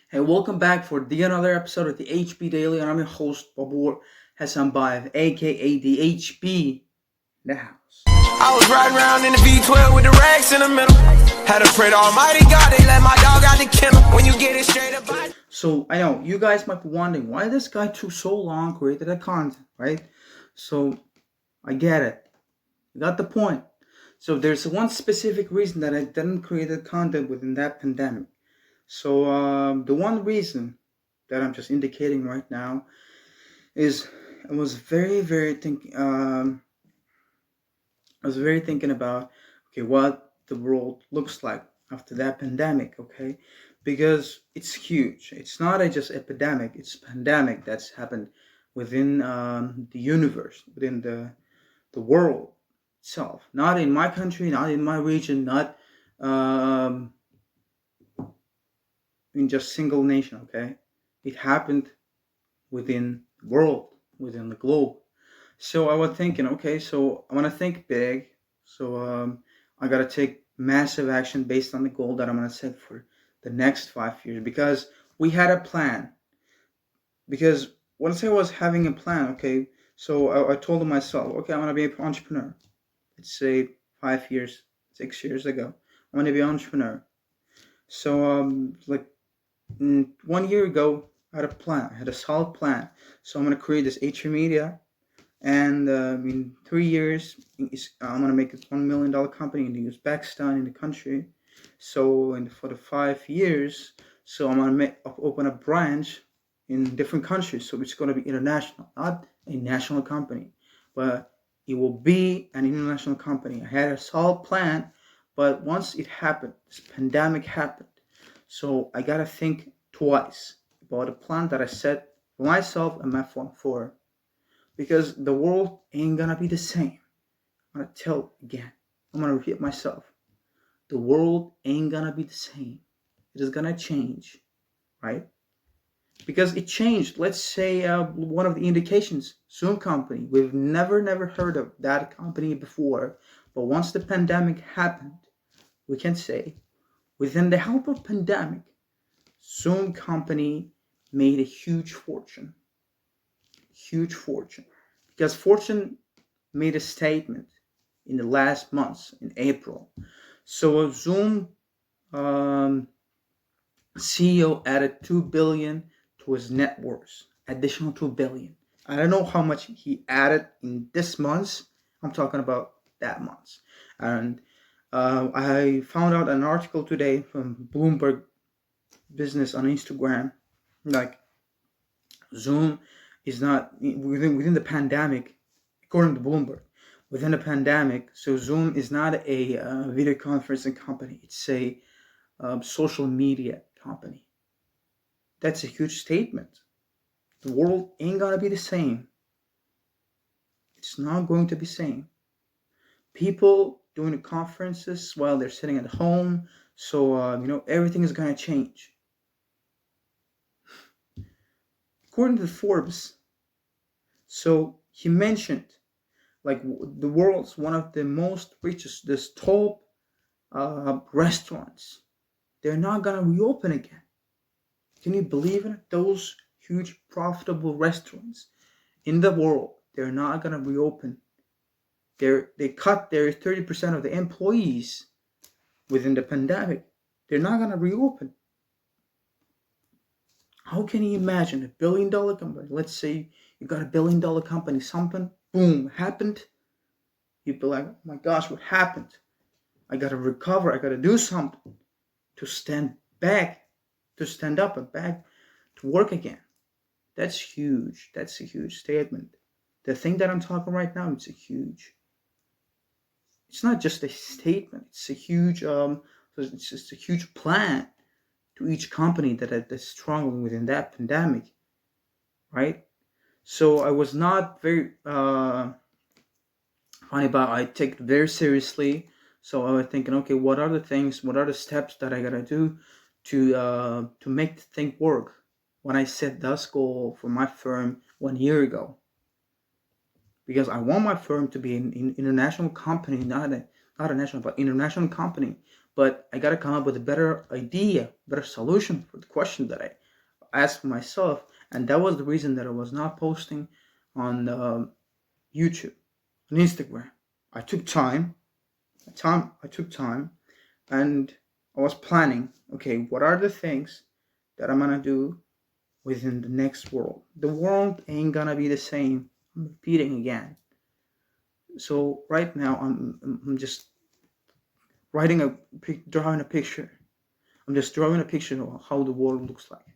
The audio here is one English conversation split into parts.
Hey, welcome back for the another episode of the HB Daily, and I'm your host, Bobur Hassan Bayev, aka the HB in the house. I was riding around in the V12 with the racks in the middle. Had to pray to Almighty God, they let my dog out the kennel. When you get it straight up, So I know you guys might be wondering why this guy took so long created that content, right? So I get it. You got the point. So there's one specific reason that I didn't create the content within that pandemic. So the one reason that I'm just indicating right now is I was very thinking. I was very thinking about what the world looks like after that pandemic, because it's huge. It's not just epidemic; it's pandemic that's happened within the universe, within the world itself. Not in my country, not in my region, not um, in just single nation. It happened within the world, within the globe. So I was thinking, so I want to think big. So I got to take massive action based on the goal that I'm going to set for the next 5 years because we had a plan. Because once I was having a plan, so I told myself, I want to be an entrepreneur. Let's say 5 years, 6 years ago, I want to be an entrepreneur. So like 1 year ago, I had a plan. I had a solid plan. So I'm going to create this HM Media, and in 3 years, I'm gonna make a $1 million company in the Uzbekistan in the country. So, for the 5 years, so I'm gonna open a branch in different countries. So it's gonna be international, not a national company, but it will be an international company. I had a solid plan, but once it happened, this pandemic happened. So I gotta think twice about a plan that I set for myself and my phone for, because the world ain't gonna be the same. I'm gonna tell again. I'm gonna repeat myself. The world ain't gonna be the same. It is gonna change, right? Because it changed. Let's say one of the indications, Zoom company. We've never heard of that company before, but once the pandemic happened, we can say, within the help of pandemic, Zoom company made a huge fortune. Huge fortune. Because Fortune made a statement in the last months in April. So Zoom CEO added 2 billion to his net worth, additional 2 billion. I don't know how much he added in this month. I'm talking about that month. And I found out an article today from Bloomberg Business on Instagram, like Zoom is not within the pandemic, according to Bloomberg. Within the pandemic, so Zoom is not a video conferencing company. It's a social media company. That's a huge statement. The world ain't gonna be the same. It's not going to be the same. People doing the conferences while they're sitting at home, so everything is gonna change. According to Forbes, so he mentioned like the world's one of the most richest, this top restaurants, they're not gonna reopen again. Can you believe it? Those huge profitable restaurants in the world, they're not gonna reopen. They cut their 30% of the employees within the pandemic. They're not gonna reopen. How can you imagine $1 billion company? Let's say you got $1 billion company, something boom happened. You'd be like, oh my gosh, what happened? I gotta recover, I gotta do something to stand up and back to work again. That's huge. That's a huge statement. The thing that I'm talking right now, it's a huge. It's not just a statement. It's a huge. It's just a huge plan to each company that's struggling within that pandemic, right? So I was not very funny about. I take it very seriously. So I was thinking, okay, what are the things? What are the steps that I gotta do to make the thing work? When I set this goal for my firm 1 year ago, because I want my firm to be an international company, not a national, but international company. but I gotta come up with a better idea, better solution for the question that I asked myself, and that was the reason that I was not posting on YouTube, on Instagram. I took I took time, and I was planning. Okay, what are the things that I'm gonna do within the next world? The world ain't gonna be the same. I'm repeating again. So right now, I'm just drawing a picture. I'm just drawing a picture of how the world looks like,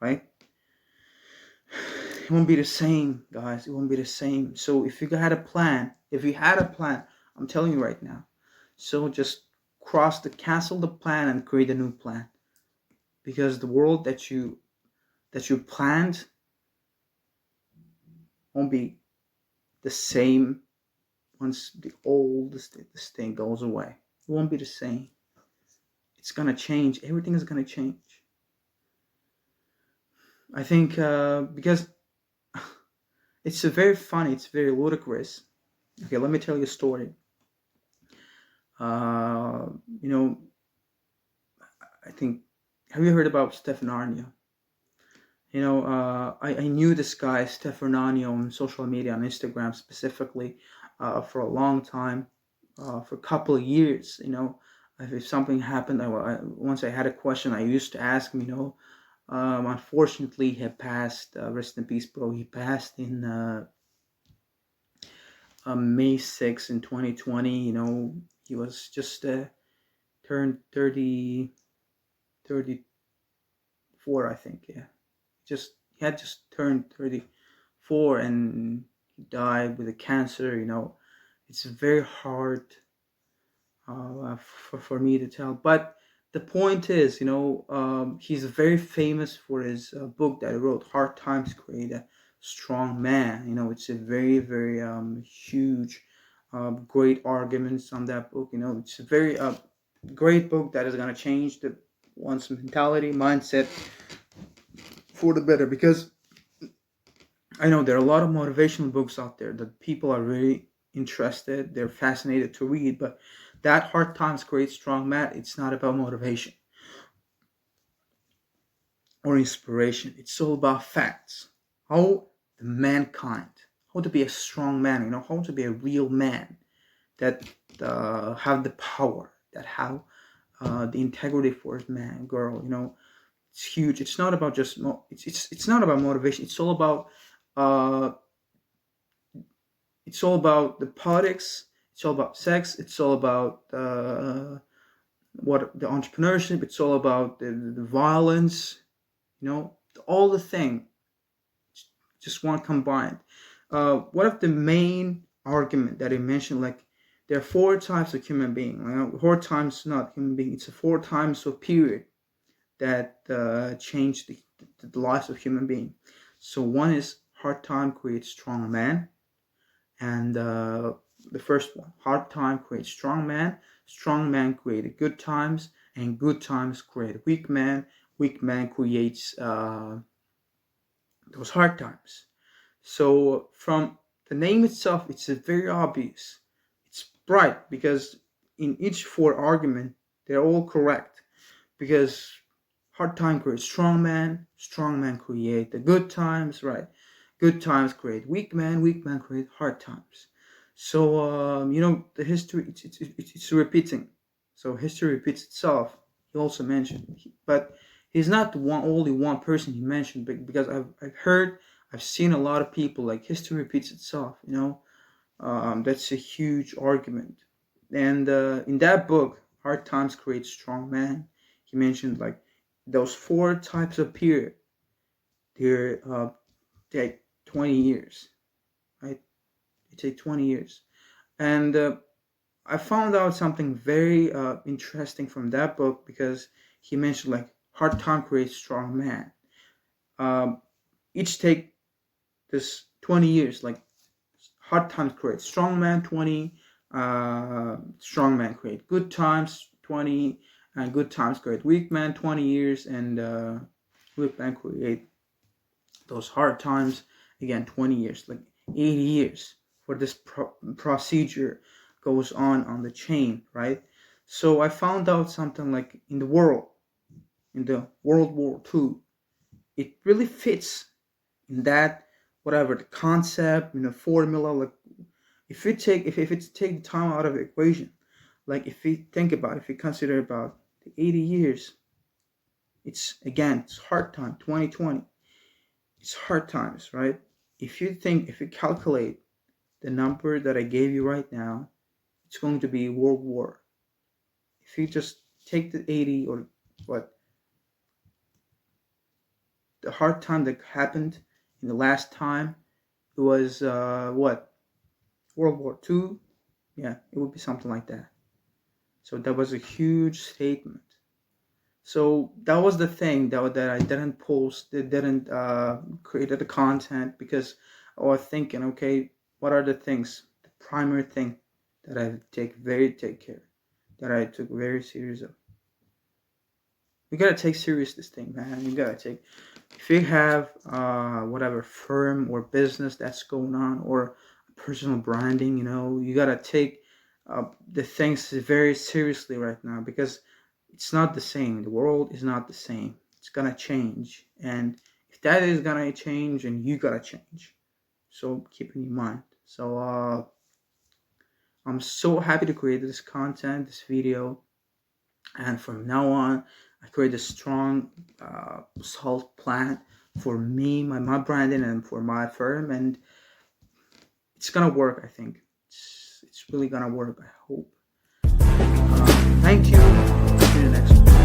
right? It won't be the same, guys. It won't be the same. So if you had a plan, I'm telling you right now. So just cancel the plan and create a new plan, because the world that you planned won't be the same once this thing goes away. It won't be the same. It's gonna change. Everything is gonna change. I think because it's a very funny, it's very ludicrous. Okay, let me tell you a story. Uh, you know, I think, have you heard about Stefano? I knew this guy Stefano on social media, on Instagram specifically, for a long time, for a couple of years. If something happened, once I had a question, I used to ask him. Unfortunately, he passed. Rest in peace, bro. He passed in May 6th in 2020. He was just turned 34, I think. Yeah, he had just turned 34, and he died with a cancer. It's very hard for me to tell, but the point is, he's very famous for his book that he wrote, Hard Times Create a Strong Man. It's a very, very huge, great arguments on that book. It's a very great book that is going to change one's mentality, mindset for the better, because I know there are a lot of motivational books out there that people are really interested, they're fascinated to read, but that Hard Times Create Strong Man, it's not about motivation or inspiration. It's all about facts. How mankind, how to be a strong man, how to be a real man that have the power, that have the integrity for his man, girl. It's huge. It's not about just it's not about motivation. Uh, it's all about the politics. It's all about sex. It's all about what the entrepreneurship. It's all about the violence. All the thing. Just one combined. One of the main argument that he mentioned, like, there are four types of human being. Four times not human being. It's a four times of period that change the lives of human being. So one is hard time creates strong man, and the first one, hard time creates strong man created good times, and good times create weak man creates those hard times. So from the name itself, it's a very obvious. It's bright because in each four argument, they're all correct. Because hard time creates strong man create the good times, right? Good times create weak man create hard times. So the history it's repeating. So history repeats itself. He also mentioned, but he's not the only one person he mentioned, because I've seen a lot of people, like, history repeats itself. That's a huge argument. And in that book, Hard Times Create Strong Man, he mentioned, like, those four types of period. Take 20 years, right? They take 20 years. And I found out something very interesting from that book, because he mentioned, like, hard time creates strong man. Each take this 20 years, like, hard times create strong man 20, strong man create good times 20, and good times create weak man 20 years, and weak man create those hard times again 20 years, like 80 years for this procedure goes on the chain, right? So I found out something like in the World War II, it really fits in that, whatever the concept, formula. Like if it's take the time out of the equation, like if we think about, if we consider about the 80 years, it's hard time. 2020, it's hard times, right? If you calculate the number that I gave you right now, it's going to be World War. If you just take the 80, or what, the hard time that happened in the last time, it was what, World War II. Yeah, it would be something like that. So that was a huge statement. So that was the thing that I didn't post, that didn't create the content, because I was thinking, okay, what are the things, the primary thing that I take care, that I took very serious of. You gotta take serious this thing, man. You gotta take, if you have whatever firm or business that's going on, or personal branding, you gotta take the things very seriously right now, because it's not the same. The world is not the same. It's gonna change, and if that is gonna change, and you gotta change. So keep in mind. So I'm so happy to create this content, this video, and from now on, I create a strong, solid plan for me, my branding, and for my firm, and it's gonna work. I think it's really gonna work. I hope. Thank you. See you next one.